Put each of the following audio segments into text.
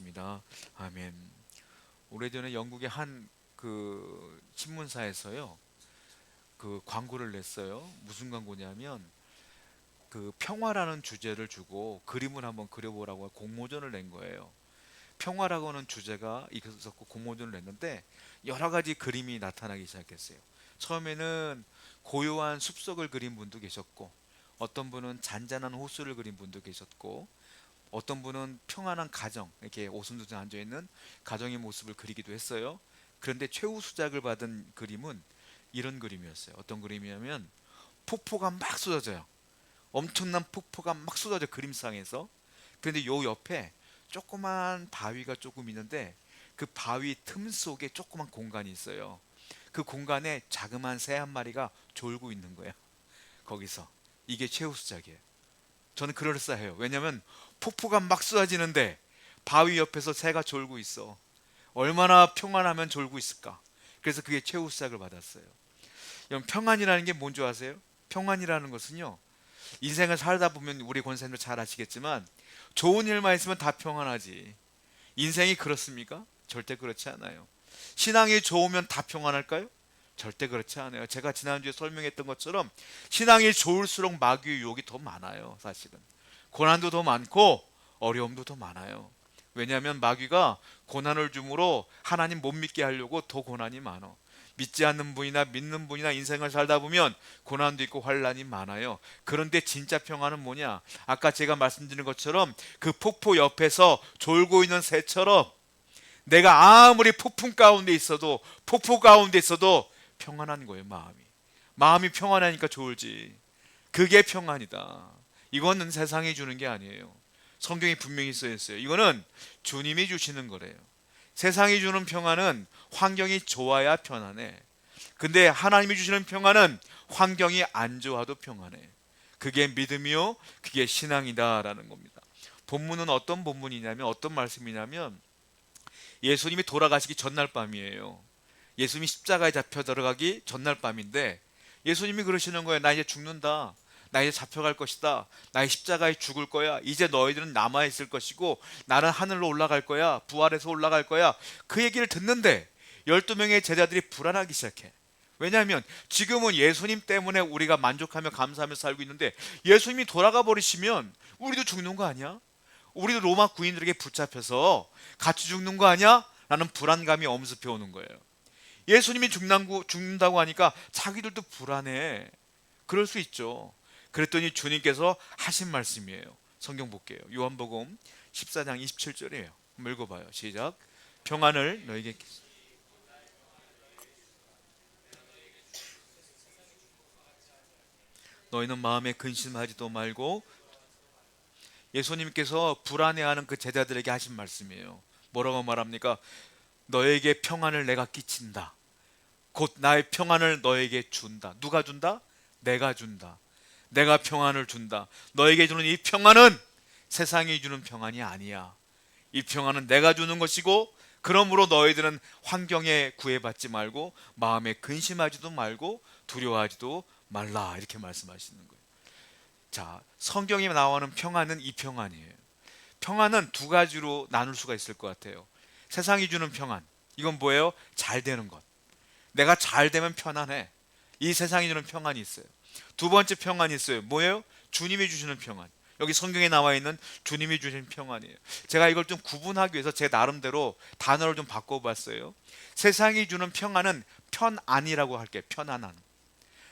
기도하겠습니다. 아멘. 오래전에 영국의 한 신문사에서요, 광고를 냈어요. 무슨 광고냐면 평화라는 주제를 주고 그림을 한번 그려보라고 공모전을 낸 거예요. 평화라고 하는 주제가 있었고 공모전을 냈는데 여러 가지 그림이 나타나기 시작했어요. 처음에는 고요한 숲속을 그린 분도 계셨고, 어떤 분은 잔잔한 호수를 그린 분도 계셨고, 어떤 분은 평안한 가정, 이렇게 오순도순 앉아 있는 가정의 모습을 그리기도 했어요. 그런데 최우수작을 받은 그림은 이런 그림이었어요. 어떤 그림이냐면 폭포가 막 쏟아져요. 엄청난 폭포가 막 쏟아져, 그림상에서. 그런데 요 옆에 조그만 바위가 조금 있는데 그 바위 틈 속에 조그만 공간이 있어요. 그 공간에 자그마한 새 한 마리가 졸고 있는 거예요. 거기서. 이게 최우수작이에요. 저는 그럴싸해요. 왜냐면 폭포가 막 쏟아지는데 바위 옆에서 새가 졸고 있어. 얼마나 평안하면 졸고 있을까. 그래서 그게 최우수작을 받았어요. 여러분, 평안이라는 게 뭔지 아세요? 평안이라는 것은요, 인생을 살다 보면 우리 권사님도 잘 아시겠지만 좋은 일만 있으면 다 평안하지. 인생이 그렇습니까? 절대 그렇지 않아요. 신앙이 좋으면 다 평안할까요? 절대 그렇지 않아요. 제가 지난주에 설명했던 것처럼 신앙이 좋을수록 마귀의 유혹이 더 많아요. 사실은 고난도 더 많고 어려움도 더 많아요. 왜냐하면 마귀가 고난을 줌으로 하나님 못 믿게 하려고 더 고난이 많아. 믿지 않는 분이나 믿는 분이나 인생을 살다 보면 고난도 있고 환란이 많아요. 그런데 진짜 평안은 뭐냐? 아까 제가 말씀드린 것처럼 그 폭포 옆에서 졸고 있는 새처럼 내가 아무리 폭풍 가운데 있어도, 폭포 가운데 있어도 평안한 거예요. 마음이 평안하니까 좋을지. 그게 평안이다. 이거는 세상이 주는 게 아니에요. 성경에 분명히 써 있어요. 이거는 주님이 주시는 거래요. 세상이 주는 평안은 환경이 좋아야 편안해. 근데 하나님이 주시는 평안은 환경이 안 좋아도 평안해. 그게 믿음이요, 그게 신앙이다라는 겁니다. 본문은 어떤 본문이냐면, 어떤 말씀이냐면, 예수님이 돌아가시기 전날 밤이에요. 예수님이 십자가에 잡혀 들어가기 전날 밤인데 예수님이 그러시는 거예요. 나 이제 죽는다. 나 이제 잡혀갈 것이다. 나 십자가에 죽을 거야. 이제 너희들은 남아있을 것이고 나는 하늘로 올라갈 거야. 부활해서 올라갈 거야. 그 얘기를 듣는데 12명의 제자들이 불안하기 시작해. 왜냐하면 지금은 예수님 때문에 우리가 만족하며 감사하며 살고 있는데 예수님이 돌아가 버리시면 우리도 죽는 거 아니야? 우리도 로마 군인들에게 붙잡혀서 같이 죽는 거 아니야? 라는 불안감이 엄습해 오는 거예요. 예수님이 죽는다고 하니까 자기들도 불안해. 그럴 수 있죠. 그랬더니 주님께서 하신 말씀이에요. 성경 볼게요. 요한복음 14장 27절이에요. 한번 읽어봐요. 시작. 평안을 너에게, 너희는 마음에 근심하지도 말고. 예수님께서 불안해하는 그 제자들에게 하신 말씀이에요. 뭐라고 말합니까? 너에게 평안을 내가 끼친다. 곧 나의 평안을 너에게 준다. 누가 준다? 내가 준다. 내가 평안을 준다. 너에게 주는 이 평안은 세상이 주는 평안이 아니야. 이 평안은 내가 주는 것이고, 그러므로 너희들은 환경에 구애받지 말고 마음에 근심하지도 말고 두려워하지도 말라. 이렇게 말씀하시는 거예요. 자, 성경에 나오는 평안은 이 평안이에요. 평안은 두 가지로 나눌 수가 있을 것 같아요. 세상이 주는 평안, 이건 뭐예요? 잘 되는 것. 내가 잘 되면 편안해. 이 세상이 주는 평안이 있어요. 두 번째 평안이 있어요. 뭐예요? 주님이 주시는 평안. 여기 성경에 나와 있는 주님이 주시는 평안이에요. 제가 이걸 좀 구분하기 위해서 제 나름대로 단어를 좀 바꿔봤어요. 세상이 주는 평안은 편안이라고 할게요. 편안한.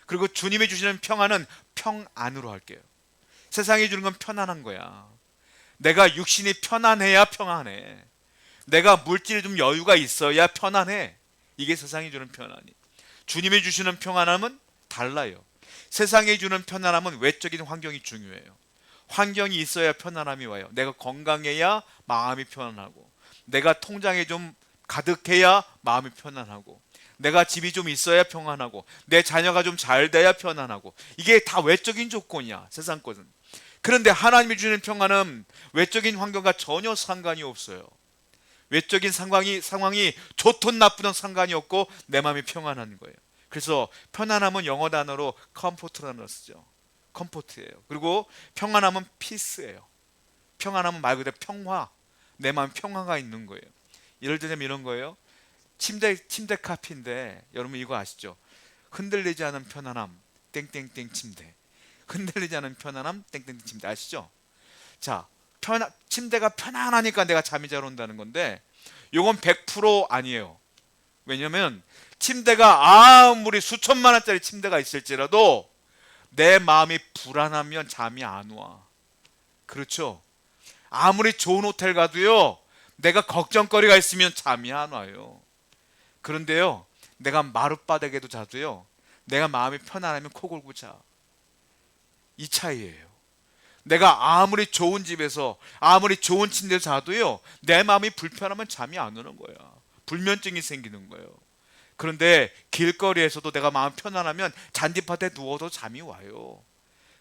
그리고 주님이 주시는 평안은 평안으로 할게요. 세상이 주는 건 편안한 거야. 내가 육신이 편안해야 평안해. 내가 물질이 좀 여유가 있어야 편안해. 이게 세상이 주는 평안이. 주님이 주시는 평안함은 달라요. 세상이 주는 편안함은 외적인 환경이 중요해요. 환경이 있어야 편안함이 와요. 내가 건강해야 마음이 편안하고, 내가 통장에 좀 가득해야 마음이 편안하고, 내가 집이 좀 있어야 평안하고, 내 자녀가 좀 잘 돼야 편안하고, 이게 다 외적인 조건이야, 세상 것은. 그런데 하나님이 주는 평안은 외적인 환경과 전혀 상관이 없어요. 외적인 상황이 좋든 나쁘든 상관이 없고 내 마음이 평안한 거예요. 그래서 편안함은 영어 단어로 컴포트라는 걸 쓰죠. 컴포트예요. 그리고 평안함은 피스예요. 평안함은 말 그대로 평화. 내 마음 평화가 있는 거예요. 예를 들자면 이런 거예요. 침대 카피인데 여러분 이거 아시죠? 흔들리지 않은 편안함 땡땡땡 침대. 흔들리지 않은 편안함 땡땡땡 침대 아시죠? 자, 침대가 편안하니까 내가 잠이 잘 온다는 건데 요건 100% 아니에요. 왜냐면 침대가 아무리 수천만 원짜리 침대가 있을지라도 내 마음이 불안하면 잠이 안 와. 그렇죠? 아무리 좋은 호텔 가도요, 내가 걱정거리가 있으면 잠이 안 와요. 그런데요, 내가 마룻바닥에도 자도요, 내가 마음이 편안하면 코 골고 자. 이 차이예요. 내가 아무리 좋은 집에서 아무리 좋은 침대에서 자도요, 내 마음이 불편하면 잠이 안 오는 거야. 불면증이 생기는 거예요. 그런데 길거리에서도 내가 마음 편안하면 잔디밭에 누워도 잠이 와요.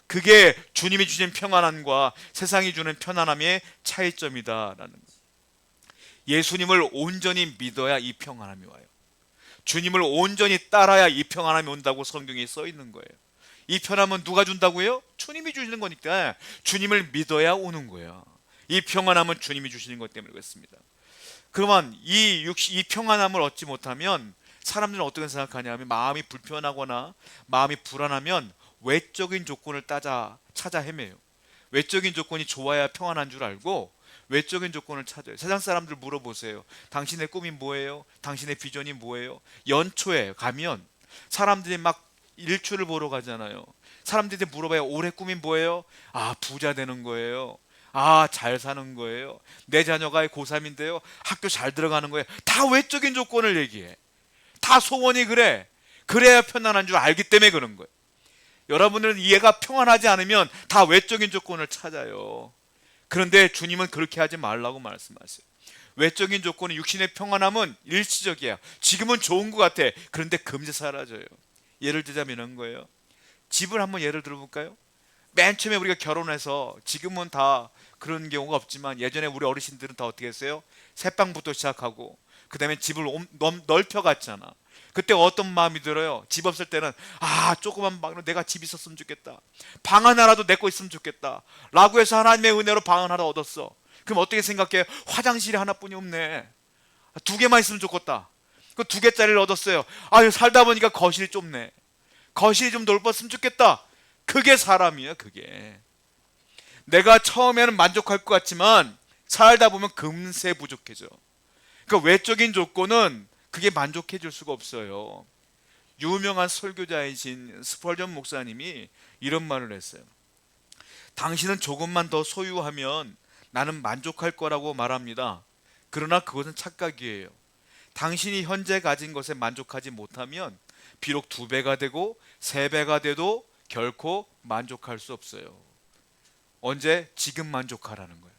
그게 주님이 주신 평안함과 세상이 주는 편안함의 차이점이다라는 거예요. 예수님을 온전히 믿어야 이 평안함이 와요. 주님을 온전히 따라야 이 평안함이 온다고 성경에 써 있는 거예요. 이 편함은 누가 준다고요? 주님이 주시는 거니까 주님을 믿어야 오는 거예요. 이 평안함은 주님이 주시는 것 때문에 그렇습니다. 그러면 이 평안함을 얻지 못하면 사람들은 어떻게 생각하냐면 마음이 불편하거나 마음이 불안하면 외적인 조건을 찾아 헤매요. 외적인 조건이 좋아야 평안한 줄 알고 외적인 조건을 찾아요. 세상 사람들 물어보세요. 당신의 꿈이 뭐예요? 당신의 비전이 뭐예요? 연초에 가면 사람들이 막 일출을 보러 가잖아요. 사람들이 물어봐요. 올해 꿈이 뭐예요? 아, 부자 되는 거예요. 아, 잘 사는 거예요. 내 자녀가 고3인데요. 학교 잘 들어가는 거예요. 다 외적인 조건을 얘기해. 다 소원이 그래. 그래야 편안한 줄 알기 때문에 그런 거예요. 여러분들은 이해가 평안하지 않으면 다 외적인 조건을 찾아요. 그런데 주님은 그렇게 하지 말라고 말씀하세요. 외적인 조건은 육신의 평안함은 일시적이야. 지금은 좋은 것 같아. 그런데 금세 사라져요. 예를 들자면 이런 거예요. 집을 한번 예를 들어볼까요? 맨 처음에 우리가 결혼해서 지금은 다 그런 경우가 없지만 예전에 우리 어르신들은 다 어떻게 했어요? 새방부터 시작하고 그 다음에 집을 넓혀갔잖아. 그때 어떤 마음이 들어요? 집 없을 때는 조그만 방으로 내가 집 있었으면 좋겠다. 방 하나라도 내 거 있으면 좋겠다 라고 해서 하나님의 은혜로 방 하나를 얻었어. 그럼 어떻게 생각해요? 화장실이 하나뿐이 없네. 2개만 있으면 좋겠다. 그 2개짜리를 얻었어요. 살다 보니까 거실이 좁네. 거실이 좀 넓었으면 좋겠다. 그게 사람이야. 그게 내가 처음에는 만족할 것 같지만 살다 보면 금세 부족해져. 그러니까 외적인 조건은 그게 만족해 줄 수가 없어요. 유명한 설교자이신 스펄전 목사님이 이런 말을 했어요. 당신은 조금만 더 소유하면 나는 만족할 거라고 말합니다. 그러나 그것은 착각이에요. 당신이 현재 가진 것에 만족하지 못하면 비록 2배가 되고 3배가 돼도 결코 만족할 수 없어요. 언제? 지금 만족하라는 거예요.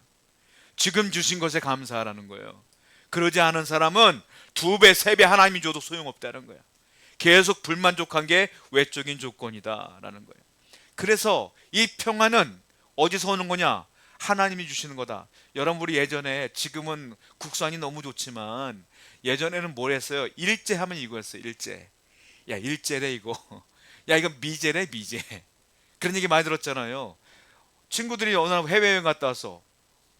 지금 주신 것에 감사하라는 거예요. 그러지 않은 사람은 2배, 3배 하나님이 줘도 소용없다는 거야. 계속 불만족한 게 외적인 조건이다라는 거예요. 그래서 이 평안은 어디서 오는 거냐? 하나님이 주시는 거다. 여러분, 우리 예전에, 지금은 국산이 너무 좋지만 예전에는 뭘 했어요? 일제 하면 이거였어요. 일제. 야, 일제래 이거. 야, 이거 미제래 미제. 그런 얘기 많이 들었잖아요. 친구들이 어느 날 해외여행 갔다 와서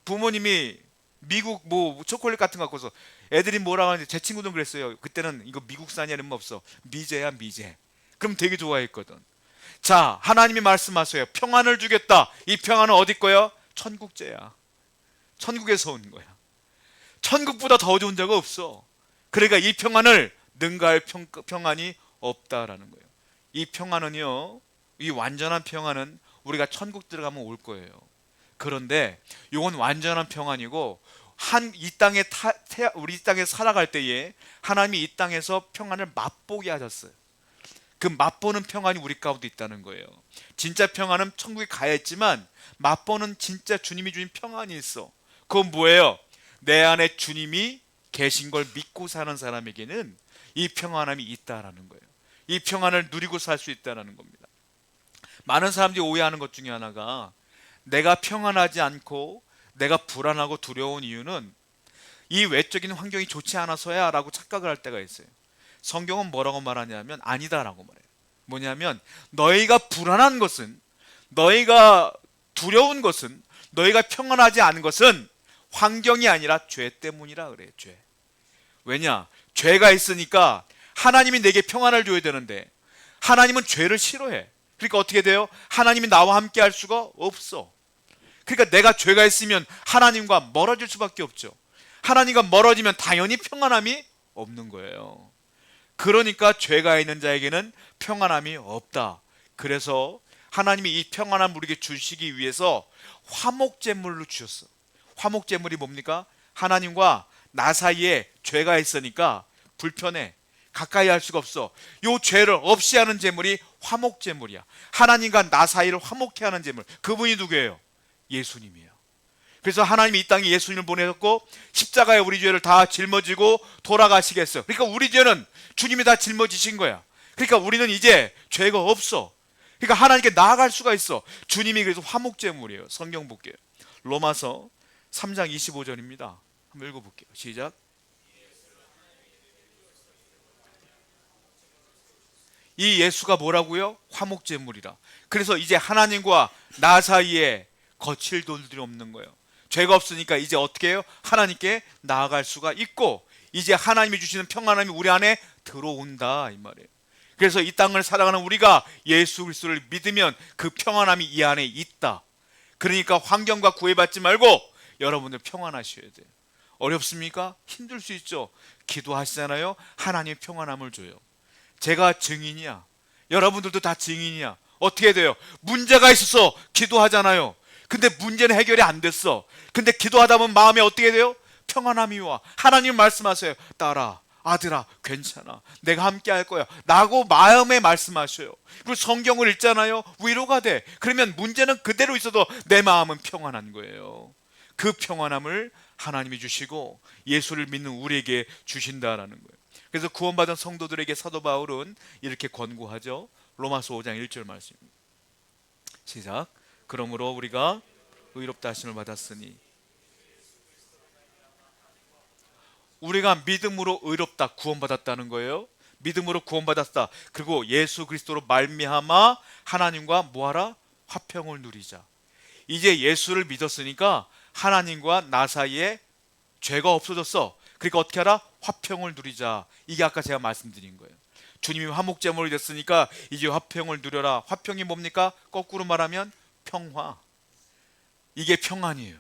부모님이 미국 뭐 초콜릿 같은 거 갖고서 애들이 뭐라고 하는지, 제 친구들은 그랬어요. 그때는 이거 미국산이 아니면 없어. 미제야 미제. 그럼 되게 좋아했거든. 자, 하나님이 말씀하세요. 평안을 주겠다. 이 평안은 어디 거야? 천국제야. 천국에서 온 거야. 천국보다 더 좋은 데가 없어. 그러니까 이 평안을 능가할 평안이 없다라는 거예요. 이 평안은요, 이 완전한 평안은 우리가 천국 들어가면 올 거예요. 그런데 이건 완전한 평안이고, 우리 이 땅에 살아갈 때에 하나님이 이 땅에서 평안을 맛보게 하셨어요. 그 맛보는 평안이 우리 가운데 있다는 거예요. 진짜 평안은 천국에 가야 했지만 맛보는 진짜 주님이 주신 평안이 있어. 그건 뭐예요? 내 안에 주님이 계신 걸 믿고 사는 사람에게는 이 평안함이 있다라는 거예요. 이 평안을 누리고 살 수 있다라는 겁니다. 많은 사람들이 오해하는 것 중에 하나가, 내가 평안하지 않고 내가 불안하고 두려운 이유는 이 외적인 환경이 좋지 않아서야 라고 착각을 할 때가 있어요. 성경은 뭐라고 말하냐면 아니다라고 말해요. 뭐냐면 너희가 불안한 것은, 너희가 두려운 것은, 너희가 평안하지 않은 것은 환경이 아니라 죄 때문이라 그래요. 죄. 왜냐? 죄가 있으니까 하나님이 내게 평안을 줘야 되는데 하나님은 죄를 싫어해. 그러니까 어떻게 돼요? 하나님이 나와 함께 할 수가 없어. 그러니까 내가 죄가 있으면 하나님과 멀어질 수밖에 없죠. 하나님과 멀어지면 당연히 평안함이 없는 거예요. 그러니까 죄가 있는 자에게는 평안함이 없다. 그래서 하나님이 이 평안함을 우리에게 주시기 위해서 화목제물로 주셨어. 화목제물이 뭡니까? 하나님과 나 사이에 죄가 있으니까 불편해. 가까이 할 수가 없어. 요 죄를 없이 하는 제물이 화목제물이야. 하나님과 나 사이를 화목케 하는 제물. 그분이 누구예요? 예수님이에요. 그래서 하나님이 이 땅에 예수님을 보내셨고 십자가에 우리 죄를 다 짊어지고 돌아가시겠어. 그러니까 우리 죄는 주님이 다 짊어지신 거야. 그러니까 우리는 이제 죄가 없어. 그러니까 하나님께 나아갈 수가 있어. 주님이 그래서 화목제물이에요. 성경 볼게요. 로마서 3장 25절입니다. 한번 읽어볼게요. 시작. 이 예수가 뭐라고요? 화목제물이라. 그래서 이제 하나님과 나 사이에 거칠 돌들이 없는 거예요. 죄가 없으니까 이제 어떻게 해요? 하나님께 나아갈 수가 있고 이제 하나님이 주시는 평안함이 우리 안에 들어온다 이 말이에요. 그래서 이 땅을 살아가는 우리가 예수 그리스도를 믿으면 그 평안함이 이 안에 있다. 그러니까 환경과 구애받지 말고 여러분들 평안하셔야 돼요. 어렵습니까? 힘들 수 있죠. 기도하시잖아요. 하나님의 평안함을 줘요. 제가 증인이야. 여러분들도 다 증인이야. 어떻게 돼요? 문제가 있어서 기도하잖아요. 근데 문제는 해결이 안 됐어. 근데 기도하다 보면 마음에 어떻게 돼요? 평안함이 와. 하나님 말씀하세요. 딸아, 아들아, 괜찮아. 내가 함께 할 거야. 라고 마음에 말씀하셔요. 그리고 성경을 읽잖아요. 위로가 돼. 그러면 문제는 그대로 있어도 내 마음은 평안한 거예요. 그 평안함을 하나님이 주시고 예수를 믿는 우리에게 주신다라는 거예요. 그래서 구원받은 성도들에게 사도 바울은 이렇게 권고하죠. 로마서 5장 1절 말씀입니다. 시작. 그러므로 우리가 의롭다 하심을 받았으니 우리가 믿음으로 의롭다 구원받았다는 거예요. 믿음으로 구원받았다. 그리고 예수 그리스도로 말미암아 하나님과 뭐하라? 화평을 누리자. 이제 예수를 믿었으니까 하나님과 나 사이에 죄가 없어졌어. 그러니까 어떻게 하라? 화평을 누리자. 이게 아까 제가 말씀드린 거예요. 주님이 화목제물이 됐으니까 이제 화평을 누려라. 화평이 뭡니까? 거꾸로 말하면 평화. 이게 평안이에요.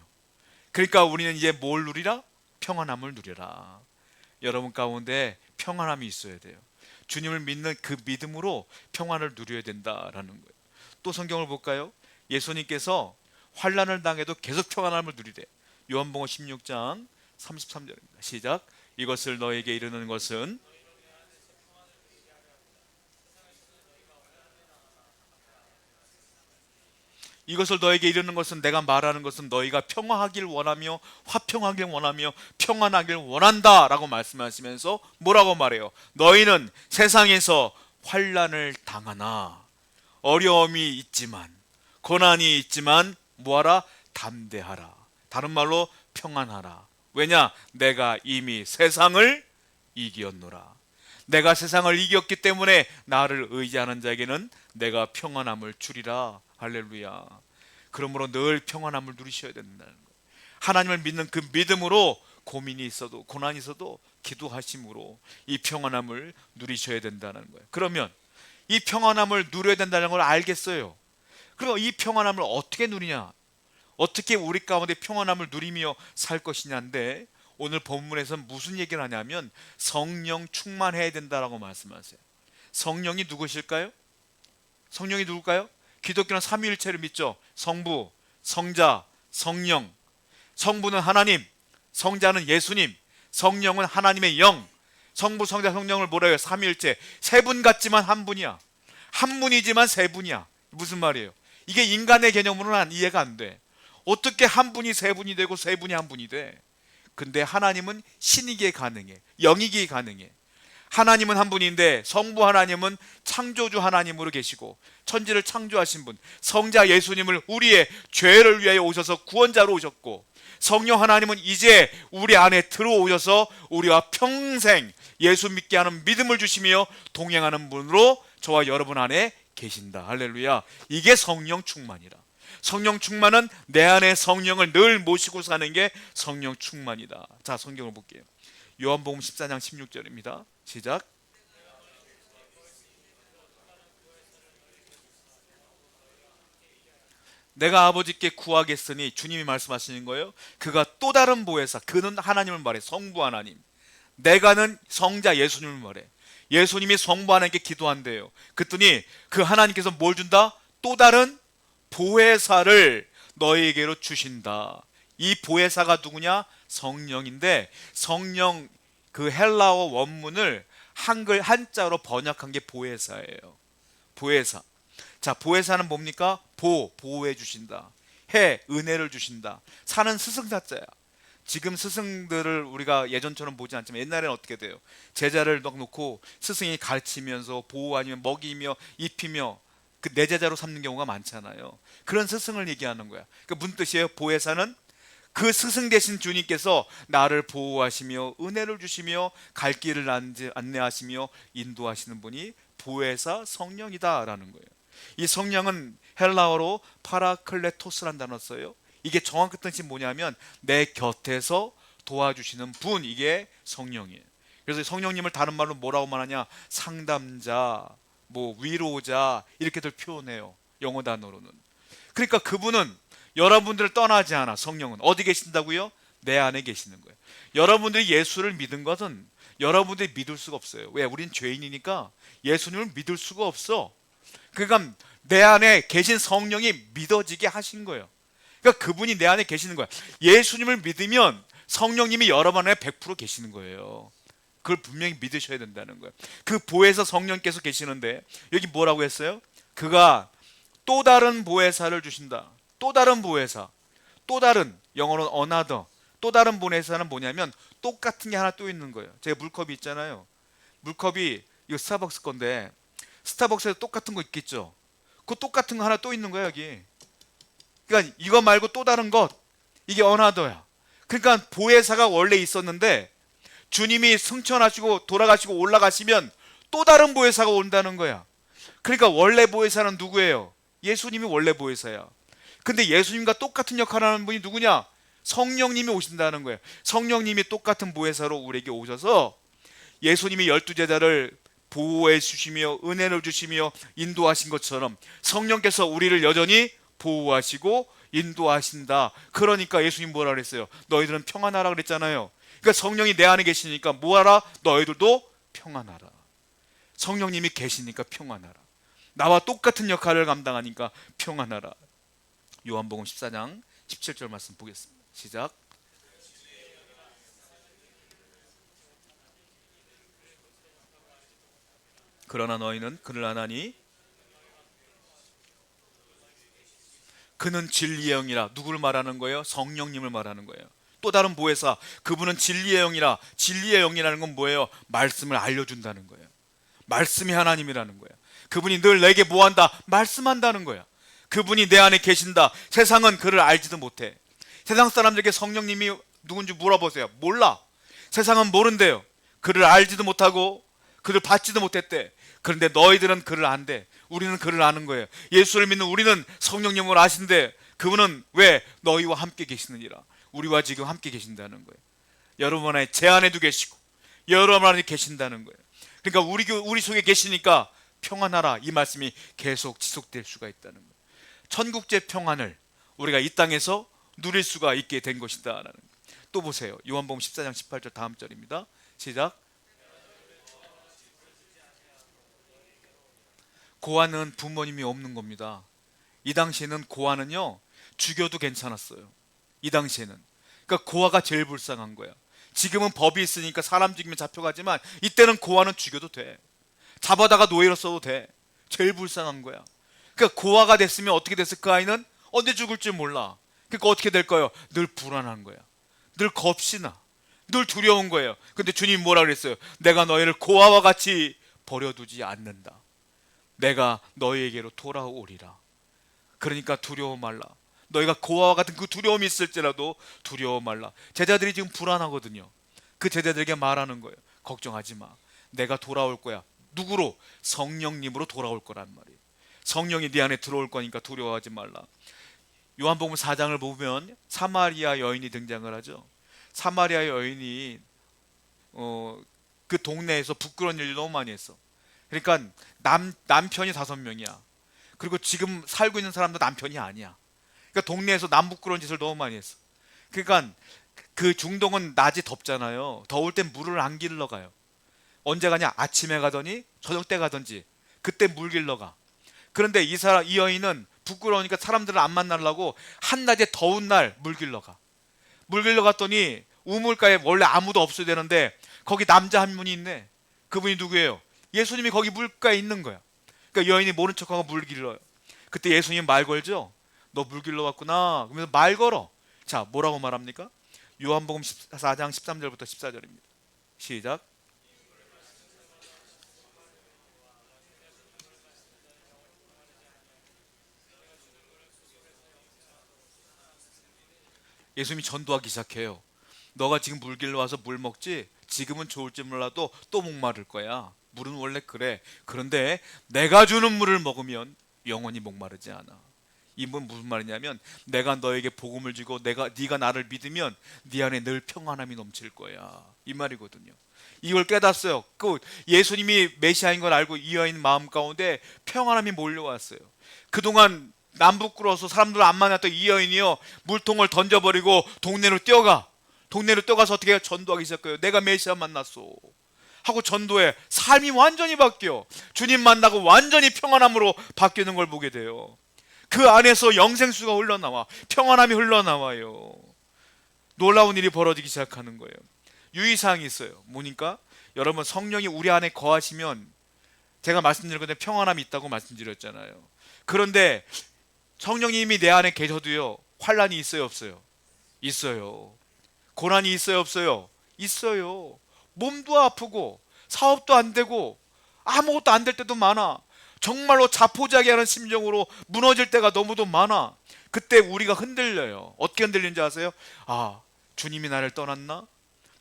그러니까 우리는 이제 뭘 누리라? 평안함을 누려라. 여러분 가운데 평안함이 있어야 돼요. 주님을 믿는 그 믿음으로 평안을 누려야 된다라는 거예요. 또 성경을 볼까요? 예수님께서 환난을 당해도 계속 평안함을 누리래. 요한복음 16장 33절입니다. 시작. 이것을 너에게 이르는 것은 이것을 너에게 이르는 것은 내가 말하는 것은 너희가 평화하길 원하며 화평하길 원하며 평안하길 원한다 라고 말씀하시면서 뭐라고 말해요? 너희는 세상에서 환난을 당하나 어려움이 있지만 고난이 있지만 뭐하라? 담대하라. 다른 말로 평안하라. 왜냐? 내가 이미 세상을 이겼노라. 내가 세상을 이겼기 때문에 나를 의지하는 자에게는 내가 평안함을 주리라. 할렐루야. 그러므로 늘 평안함을 누리셔야 된다는 거예요. 하나님을 믿는 그 믿음으로 고민이 있어도 고난이 있어도 기도하심으로 이 평안함을 누리셔야 된다는 거예요. 그러면 이 평안함을 누려야 된다는 걸 알겠어요. 그럼 이 평안함을 어떻게 누리냐? 어떻게 우리 가운데 평안함을 누리며 살 것이냐인데 오늘 본문에서는 무슨 얘기를 하냐면 성령 충만해야 된다라고 말씀하세요. 성령이 누구실까요? 성령이 누굴까요? 기독교는 삼위일체를 믿죠. 성부, 성자, 성령. 성부는 하나님, 성자는 예수님, 성령은 하나님의 영. 성부, 성자, 성령을 뭐라 해요? 삼위일체. 세 분 같지만 한 분이야. 한 분이지만 세 분이야. 무슨 말이에요? 이게 인간의 개념으로는 이해가 안 돼. 어떻게 한 분이 세 분이 되고 세 분이 한 분이 돼? 근데 하나님은 신이기에 가능해. 영이기에 가능해. 하나님은 한 분인데 성부 하나님은 창조주 하나님으로 계시고 천지를 창조하신 분, 성자 예수님을 우리의 죄를 위하여 오셔서 구원자로 오셨고 성령 하나님은 이제 우리 안에 들어오셔서 우리와 평생 예수 믿게 하는 믿음을 주시며 동행하는 분으로 저와 여러분 안에 계신다. 할렐루야. 이게 성령 충만이라. 성령 충만은 내 안에 성령을 늘 모시고 사는 게 성령 충만이다. 자, 성경을 볼게요. 요한복음 14장 16절입니다. 시작. 내가 아버지께 구하겠으니, 주님이 말씀하시는 거예요. 그가 또 다른 보혜사, 그는 하나님을 말해, 성부 하나님. 내가는 성자 예수님을 말해. 예수님이 성부 하나님께 기도한대요. 그랬더니 그 하나님께서 뭘 준다? 또 다른 보혜사를 너희에게로 주신다. 이 보혜사가 누구냐? 성령인데, 성령 그 헬라어 원문을 한글 한자로 번역한 게 보혜사예요. 보혜사. 자, 보혜사는 뭡니까? 보호해 주신다. 은혜를 주신다. 사는 스승자자야. 지금 스승들을 우리가 예전처럼 보지 않지만 옛날에는 어떻게 돼요? 제자를 놓고 스승이 가르치면서 보호 아니면 먹이며 입히며 그 내 제자로 삼는 경우가 많잖아요. 그런 스승을 얘기하는 거야. 그 무슨 뜻이에요? 보혜사는 그 스승 되신 주님께서 나를 보호하시며 은혜를 주시며 갈 길을 안내하시며 인도하시는 분이 보혜사 성령이다라는 거예요. 이 성령은 헬라어로 파라클레토스라는 단어를 써요. 이게 정확한 뜻이 뭐냐면 내 곁에서 도와주시는 분, 이게 성령이에요. 그래서 성령님을 다른 말로 뭐라고 말하냐? 상담자, 위로자, 이렇게들 표현해요. 영어 단어로는. 그러니까 그분은 여러분들을 떠나지 않아. 성령은 어디 계신다고요? 내 안에 계시는 거예요. 여러분들이 예수를 믿은 것은 여러분들이 믿을 수가 없어요. 왜? 우린 죄인이니까 예수님을 믿을 수가 없어. 그러니까 내 안에 계신 성령이 믿어지게 하신 거예요. 그러니까 그분이 내 안에 계시는 거야. 예수님을 믿으면 성령님이 여러분 안에 100% 계시는 거예요. 그걸 분명히 믿으셔야 된다는 거예요. 그 보혜사 성령께서 계시는데 여기 뭐라고 했어요? 그가 또 다른 보혜사를 주신다. 또 다른 보혜사. 또 다른, 영어로는 another. 또 다른 보혜사는 뭐냐면 똑같은 게 하나 또 있는 거예요. 제가 물컵이 있잖아요. 물컵이 이거 스타벅스 건데 스타벅스에서 똑같은 거 있겠죠. 그 똑같은 거 하나 또 있는 거예요, 여기. 그러니까 이거 말고 또 다른 것, 이게 another야. 그러니까 보혜사가 원래 있었는데 주님이 승천하시고 돌아가시고 올라가시면 또 다른 보혜사가 온다는 거야. 그러니까 원래 보혜사는 누구예요? 예수님이 원래 보혜사야. 근데 예수님과 똑같은 역할을 하는 분이 누구냐? 성령님이 오신다는 거예요. 성령님이 똑같은 보혜사로 우리에게 오셔서 예수님이 12제자를 보호해 주시며 은혜를 주시며 인도하신 것처럼 성령께서 우리를 여전히 보호하시고 인도하신다. 그러니까 예수님 뭐라 그랬어요? 너희들은 평안하라 그랬잖아요. 그러니까 성령이 내 안에 계시니까 뭐하라? 너희들도 평안하라. 성령님이 계시니까 평안하라. 나와 똑같은 역할을 감당하니까 평안하라. 요한복음 14장 17절 말씀 보겠습니다. 시작. 그러나 너희는 그를 아나니 그는 진리의 영이라. 누구를 말하는 거예요? 성령님을 말하는 거예요. 또 다른 보혜사, 그분은 진리의 영이라. 진리의 영이라는 건 뭐예요? 말씀을 알려준다는 거예요. 말씀이 하나님이라는 거예요. 그분이 늘 내게 뭐한다? 말씀한다는 거야. 그분이 내 안에 계신다. 세상은 그를 알지도 못해. 세상 사람들에게 성령님이 누군지 물어보세요. 몰라. 세상은 모른대요. 그를 알지도 못하고 그를 받지도 못했대. 그런데 너희들은 그를 안대. 우리는 그를 아는 거예요. 예수를 믿는 우리는 성령님을 아신대. 그분은 왜? 너희와 함께 계시느니라. 우리와 지금 함께 계신다는 거예요. 여러분 안에, 제 안에도 계시고 여러분 안에 계신다는 거예요. 그러니까 우리 속에 계시니까 평안하라, 이 말씀이 계속 지속될 수가 있다는 거예요. 천국제 평안을 우리가 이 땅에서 누릴 수가 있게 된 것이다라는 거예요. 또 보세요. 요한복음 14장 18절 다음 절입니다. 시작. 고아는 부모님이 없는 겁니다. 이 당시에는 고아는요 죽여도 괜찮았어요. 이 당시에는. 그러니까 고아가 제일 불쌍한 거야. 지금은 법이 있으니까 사람 죽이면 잡혀가지만 이때는 고아는 죽여도 돼. 잡아다가 노예로 써도 돼. 제일 불쌍한 거야. 그러니까 고아가 됐으면 어떻게 됐을 그 아이는 언제 죽을지 몰라. 그러니까 어떻게 될까요? 늘 불안한 거야. 늘 겁시나. 늘 두려운 거예요. 근데 주님이 뭐라 그랬어요? 내가 너희를 고아와 같이 버려두지 않는다. 내가 너희에게로 돌아오리라. 그러니까 두려워 말라. 너희가 고아와 같은 그 두려움이 있을지라도 두려워 말라. 제자들이 지금 불안하거든요. 그 제자들에게 말하는 거예요. 걱정하지 마. 내가 돌아올 거야. 누구로? 성령님으로 돌아올 거란 말이에요. 성령이 네 안에 들어올 거니까 두려워하지 말라. 요한복음 4장을 보면 사마리아 여인이 등장을 하죠. 사마리아 여인이 그 동네에서 부끄러운 일을 너무 많이 했어. 그러니까 남편이 5명이야. 그리고 지금 살고 있는 사람도 남편이 아니야. 그러니까 동네에서 남 부끄러운 짓을 너무 많이 했어. 그러니까 그 중동은 낮이 덥잖아요. 더울 땐 물을 안 길러 가요. 언제 가냐? 아침에 가더니 저녁 때 가든지 그때 물 길러 가. 그런데 이 여인은 부끄러우니까 사람들을 안 만나려고 한낮에 더운 날 물 길러 가. 물 길러 갔더니 우물가에 원래 아무도 없어야 되는데 거기 남자 한 분이 있네. 그분이 누구예요? 예수님이 거기 물가에 있는 거야. 그러니까 여인이 모른 척하고 물 길러요. 그때 예수님 말 걸죠. 너 물 길러 왔구나. 그러면서 말 걸어. 자, 뭐라고 말합니까? 요한복음 14장 13절부터 14절입니다. 시작. 예수님이 전도하기 시작해요. 너가 지금 물 길러 와서 물 먹지? 지금은 좋을지 몰라도 또 목마를 거야. 물은 원래 그래. 그런데 내가 주는 물을 먹으면 영원히 목마르지 않아. 이건 무슨 말이냐면 내가 너에게 복음을 주고 네가 나를 믿으면 네 안에 늘 평안함이 넘칠 거야. 이 말이거든요. 이걸 깨닫어요. 그 예수님이 메시아인 걸 알고 이 여인 마음 가운데 평안함이 몰려왔어요. 그동안 남부끄러워서 사람들 안 만났던 이 여인이요, 물통을 던져버리고 동네로 뛰어가. 동네로 뛰어가서 어떻게 해요? 전도하기 시작해요. 내가 메시아 만났어 하고 전도해. 삶이 완전히 바뀌어. 주님 만나고 완전히 평안함으로 바뀌는 걸 보게 돼요. 그 안에서 영생수가 흘러나와 평안함이 흘러나와요. 놀라운 일이 벌어지기 시작하는 거예요. 유의사항이 있어요. 뭐니까 여러분, 성령이 우리 안에 거하시면 제가 말씀드린 건데 평안함이 있다고 말씀드렸잖아요. 그런데 성령님이 내 안에 계셔도요, 환란이 있어요 없어요? 있어요. 고난이 있어요 없어요? 있어요. 몸도 아프고 사업도 안 되고 아무것도 안 될 때도 많아. 정말로 자포자기하는 심정으로 무너질 때가 너무도 많아. 그때 우리가 흔들려요. 어떻게 흔들리는지 아세요? 아, 주님이 나를 떠났나?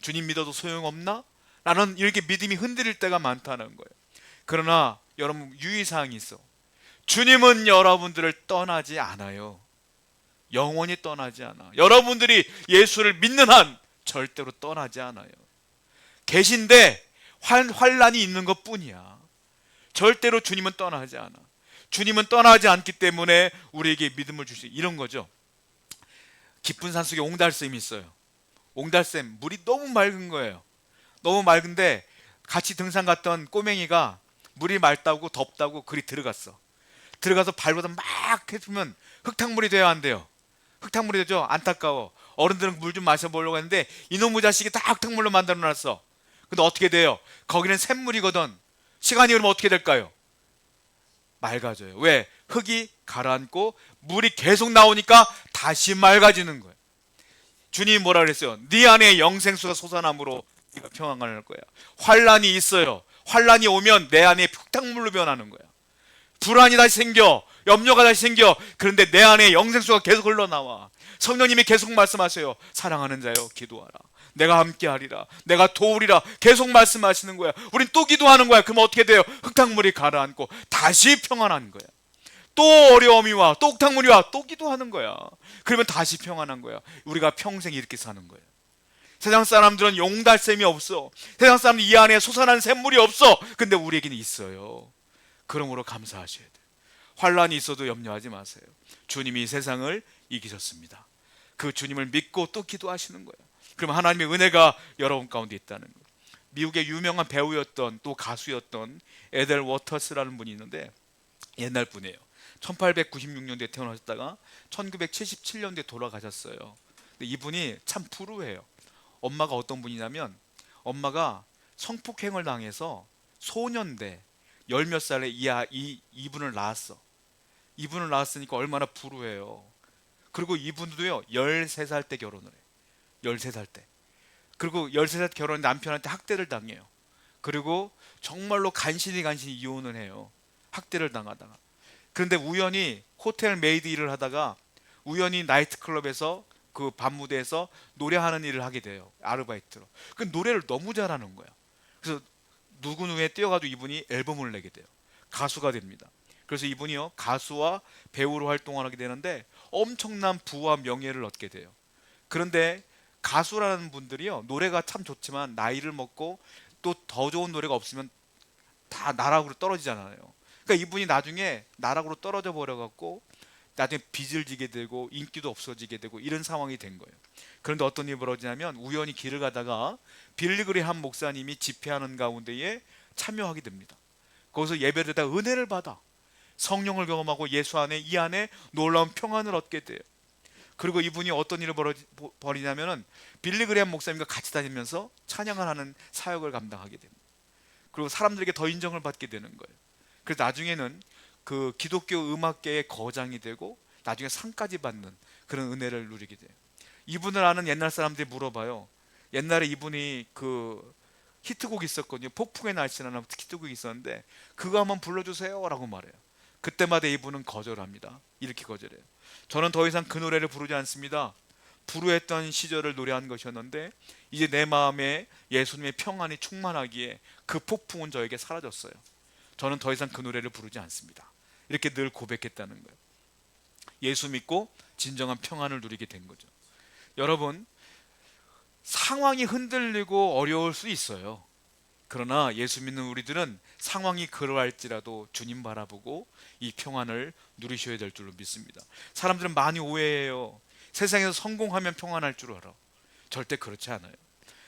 주님 믿어도 소용없나? 라는 이렇게 믿음이 흔들릴 때가 많다는 거예요. 그러나 여러분, 유의사항이 있어. 주님은 여러분들을 떠나지 않아요. 영원히 떠나지 않아. 여러분들이 예수를 믿는 한 절대로 떠나지 않아요. 계신데 환란이 있는 것 뿐이야. 절대로 주님은 떠나지 않아. 주님은 떠나지 않기 때문에 우리에게 믿음을 주시. 이런 거죠. 깊은 산속에 옹달샘이 있어요. 옹달샘, 물이 너무 맑은 거예요. 너무 맑은데 같이 등산 갔던 꼬맹이가 물이 맑다고 덥다고 그리 들어갔어. 들어가서 발보다 막 해주면 흙탕물이 돼야 안 돼요? 흙탕물이 되죠? 안타까워. 어른들은 물 좀 마셔보려고 했는데 이놈의 자식이 다 흙탕물로 만들어놨어. 근데 어떻게 돼요? 거기는 샘물이거든. 시간이 흐르면 어떻게 될까요? 맑아져요. 왜? 흙이 가라앉고 물이 계속 나오니까 다시 맑아지는 거예요. 주님이 뭐라 그랬어요? 네 안에 영생수가 솟아남으로 네가 평안을 할 거야. 환란이 있어요. 환란이 오면 내 안에 흙탕물로 변하는 거야. 불안이 다시 생겨, 염려가 다시 생겨. 그런데 내 안에 영생수가 계속 흘러나와. 성령님이 계속 말씀하세요. 사랑하는 자여, 기도하라. 내가 함께하리라. 내가 도우리라. 계속 말씀하시는 거야. 우린 또 기도하는 거야. 그럼 어떻게 돼요? 흙탕물이 가라앉고 다시 평안한 거야. 또 어려움이 와, 또 흙탕물이 와, 또 기도하는 거야. 그러면 다시 평안한 거야. 우리가 평생 이렇게 사는 거야. 세상 사람들은 용달샘이 없어. 세상 사람들 이 안에 솟아난 샘물이 없어. 근데 우리에게는 있어요. 그러므로 감사하셔야 돼요. 환란이 있어도 염려하지 마세요. 주님이 세상을 이기셨습니다. 그 주님을 믿고 또 기도하시는 거예요. 그럼 하나님의 은혜가 여러분 가운데 있다는 거예요. 미국의 유명한 배우였던 또 가수였던 에델 워터스라는 분이 있는데 옛날 분이에요. 1896년도에 태어나셨다가 1977년도에 돌아가셨어요. 근데 이분이 참 불우해요. 엄마가 어떤 분이냐면 엄마가 성폭행을 당해서 소년대 열 몇 살에 이분을 낳았어. 이분을 낳았으니까 얼마나 불우해요. 그리고 이분도요 13살 때 결혼을 해요. 13살 때. 그리고 13살 때 결혼한 남편한테 학대를 당해요. 그리고 정말로 간신히 이혼을 해요. 학대를 당하다가. 그런데 우연히 호텔 메이드 일을 하다가 우연히 나이트클럽에서 그 밤무대에서 노래하는 일을 하게 돼요. 아르바이트로. 그 노래를 너무 잘하는 거야. 그래서 누구누구에 뛰어가지고 이분이 앨범을 내게 돼요. 가수가 됩니다. 그래서 이분이요 가수와 배우로 활동을 하게 되는데 엄청난 부와 명예를 얻게 돼요. 그런데 가수라는 분들이요, 노래가 참 좋지만 나이를 먹고 또 더 좋은 노래가 없으면 다 나락으로 떨어지잖아요. 그러니까 이분이 나중에 나락으로 떨어져 버려 갖고 나중에 빚을 지게 되고 인기도 없어지게 되고 이런 상황이 된 거예요. 그런데 어떤 일이 벌어지냐면, 우연히 길을 가다가 빌리그레함 목사님이 집회하는 가운데에 참여하게 됩니다. 거기서 예배를 드다 은혜를 받아 성령을 경험하고 예수 안에, 이 안에 놀라운 평안을 얻게 돼요. 그리고 이분이 어떤 일을 벌이냐면은 빌리그레함 목사님과 같이 다니면서 찬양을 하는 사역을 감당하게 됩니다. 그리고 사람들에게 더 인정을 받게 되는 거예요. 그래서 나중에는 그 기독교 음악계의 거장이 되고 나중에 상까지 받는 그런 은혜를 누리게 돼요. 이분을 아는 옛날 사람들이 물어봐요. 옛날에 이분이 그 히트곡이 있었거든요. 폭풍의 날씨라는 히트곡이 있었는데 그거 한번 불러주세요 라고 말해요. 그때마다 이분은 거절합니다. 이렇게 거절해요. 저는 더 이상 그 노래를 부르지 않습니다. 불우했던 시절을 노래한 것이었는데 이제 내 마음에 예수님의 평안이 충만하기에 그 폭풍은 저에게 사라졌어요. 저는 더 이상 그 노래를 부르지 않습니다. 이렇게 늘 고백했다는 거예요. 예수 믿고 진정한 평안을 누리게 된 거죠. 여러분, 상황이 흔들리고 어려울 수 있어요. 그러나 예수 믿는 우리들은 상황이 그러할지라도 주님 바라보고 이 평안을 누리셔야 될 줄로 믿습니다. 사람들은 많이 오해해요. 세상에서 성공하면 평안할 줄 알아. 절대 그렇지 않아요.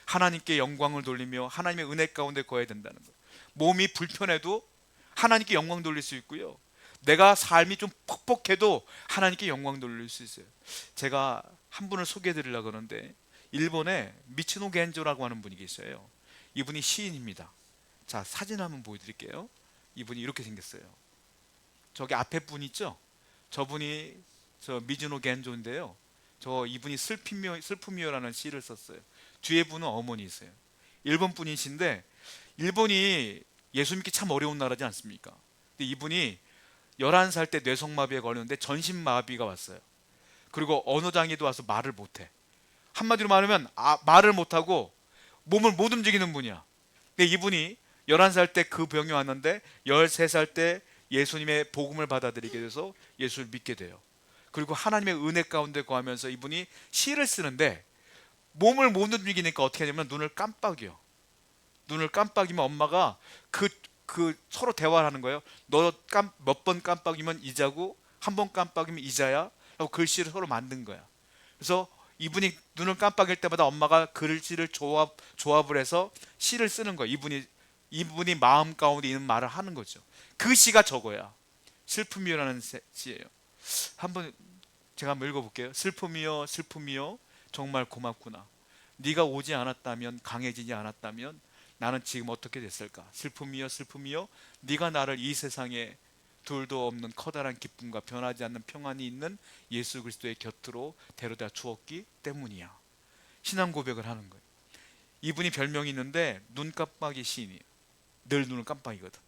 하나님께 영광을 돌리며 하나님의 은혜 가운데 거해야 된다는 거예요. 몸이 불편해도 하나님께 영광 돌릴 수 있고요, 내가 삶이 좀 퍽퍽해도 하나님께 영광 돌릴 수 있어요. 제가 한 분을 소개해 드리려고 하는데, 일본에 미치노 겐조라고 하는 분이 계셔요. 이분이 시인입니다. 자, 사진 한번 보여드릴게요. 이분이 이렇게 생겼어요. 저기 앞에 분 있죠? 저분이 저 미즈노 겐조인데요. 이분이 슬픔이요라는 시를 썼어요. 뒤에 분은 어머니이세요. 일본 분이신데, 일본이 예수 믿기 참 어려운 나라지 않습니까? 근데 이분이 11살 때 뇌성마비에 걸렸는데 전신마비가 왔어요. 그리고 언어장애도 와서 말을 못해. 한마디로 말하면 말을 못하고 몸을 못 움직이는 분이야. 근데 이분이 11살 때 그 병이 왔는데 13살 때 예수님의 복음을 받아들이게 돼서 예수를 믿게 돼요. 그리고 하나님의 은혜 가운데 거하면서 이분이 시를 쓰는데 몸을 못 움직이니까 어떻게 하냐면 눈을 깜빡여. 눈을 깜빡이면 엄마가 서로 대화를 하는 거예요. 너 몇 번 깜빡이면 이자고 한 번 깜빡이면 이자야 라고 글씨를 서로 만든 거야. 그래서 이분이 눈을 깜빡일 때마다 엄마가 글씨를 조합을 해서 시를 쓰는 거예요. 이분이 마음 가운데 있는 말을 하는 거죠. 그 시가 저거야. 슬픔이요라는 시예요. 한번 제가 한번 읽어볼게요. 슬픔이요, 슬픔이요, 정말 고맙구나. 네가 오지 않았다면, 강해지지 않았다면 나는 지금 어떻게 됐을까? 슬픔이요, 슬픔이요, 네가 나를 이 세상에 둘도 없는 커다란 기쁨과 변하지 않는 평안이 있는 예수 그리스도의 곁으로 데려다 주었기 때문이야. 신앙 고백을 하는 거예요. 이분이 별명이 있는데 눈깜빡이 시인이에요. 늘 눈을 깜빡이거든.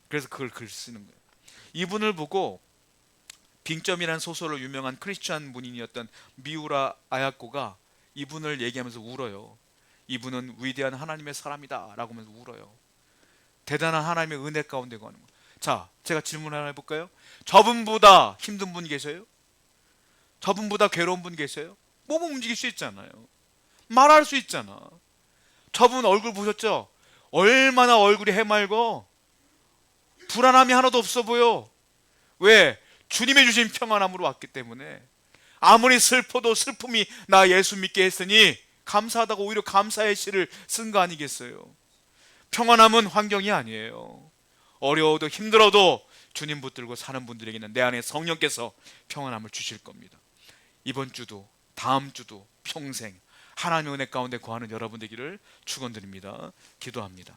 그래서 그걸 글 쓰는 거예요. 이분을 보고 빙점이라는 소설로 유명한 크리스찬 문인이었던 미우라 아야코가 이분을 얘기하면서 울어요. 이분은 위대한 하나님의 사람이다 라고 하면서 울어요. 대단한 하나님의 은혜 가운데 거하는 거예요. 자, 제가 질문 하나 해볼까요? 저분보다 힘든 분 계세요? 저분보다 괴로운 분 계세요? 몸은 움직일 수 있잖아요. 말할 수 있잖아. 저분 얼굴 보셨죠? 얼마나 얼굴이 해맑어. 불안함이 하나도 없어 보여. 왜? 주님의 주신 평안함으로 왔기 때문에. 아무리 슬퍼도 슬픔이 나 예수 믿게 했으니 감사하다고 오히려 감사의 시를 쓴 거 아니겠어요? 평안함은 환경이 아니에요. 어려워도 힘들어도 주님 붙들고 사는 분들에게는 내 안에 성령께서 평안함을 주실 겁니다. 이번 주도 다음 주도 평생 하나님의 은혜 가운데 거하는 여러분 되기를 축원드립니다. 기도합니다.